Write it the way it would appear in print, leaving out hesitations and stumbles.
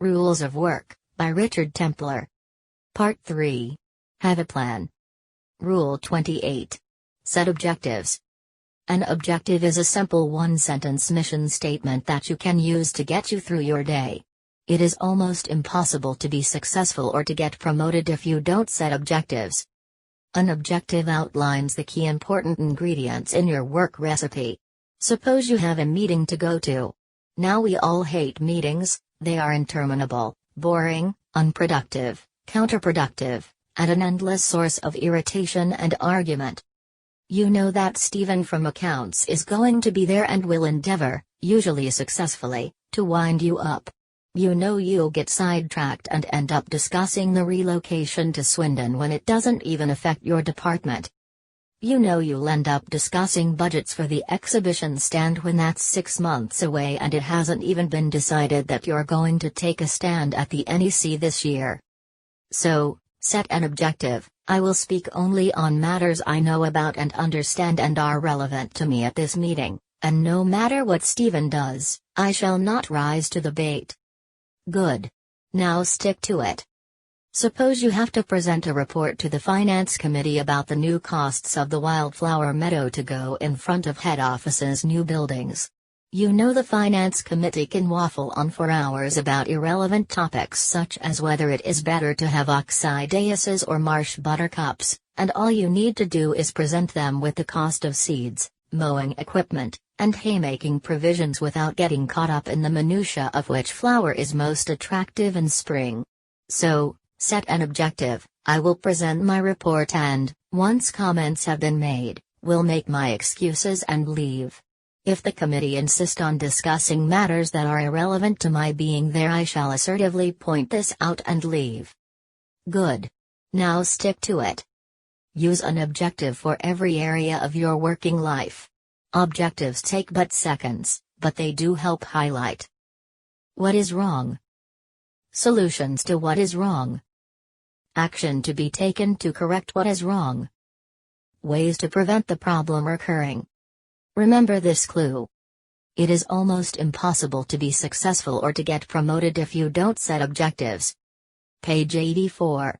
Rules of Work, by Richard Templar. Part 3. Have a plan. Rule 28. Set objectives. An objective is a simple one-sentence mission statement that you can use to get you through your day. It is almost impossible to be successful or to get promoted if you don't set objectives. An objective outlines the key important ingredients in your work recipe. Suppose you have a meeting to go to. Now we all hate meetings, they are interminable, boring, unproductive, counterproductive, and an endless source of irritation and argument. You know that Stephen from accounts is going to be there and will endeavor, usually successfully, to wind you up. You know you'll get sidetracked and end up discussing the relocation to Swindon when it doesn't even affect your department. You know you'll end up discussing budgets for the exhibition stand when that's 6 months away and it hasn't even been decided that you're going to take a stand at the NEC this year. So, set an objective. I will speak only on matters I know about and understand and are relevant to me at this meeting, and no matter what Stephen does, I shall not rise to the bait. Good. Now stick to it. Suppose you have to present a report to the Finance Committee about the new costs of the wildflower meadow to go in front of head office's new buildings. You know the Finance Committee can waffle on for hours about irrelevant topics such as whether it is better to have oxidaceae or marsh buttercups, and all you need to do is present them with the cost of seeds, mowing equipment, and haymaking provisions without getting caught up in the minutiae of which flower is most attractive in spring. So, set an objective. I will present my report and, once comments have been made, will make my excuses and leave. If the committee insist on discussing matters that are irrelevant to my being there, I shall assertively point this out and leave. Good. Now stick to it. Use an objective for every area of your working life. Objectives take but seconds, but they do help highlight what is wrong. Solutions to what is wrong. Action to be taken to correct what is wrong. Ways to prevent the problem recurring. Remember this clue. It is almost impossible to be successful or to get promoted if you don't set objectives. Page 84.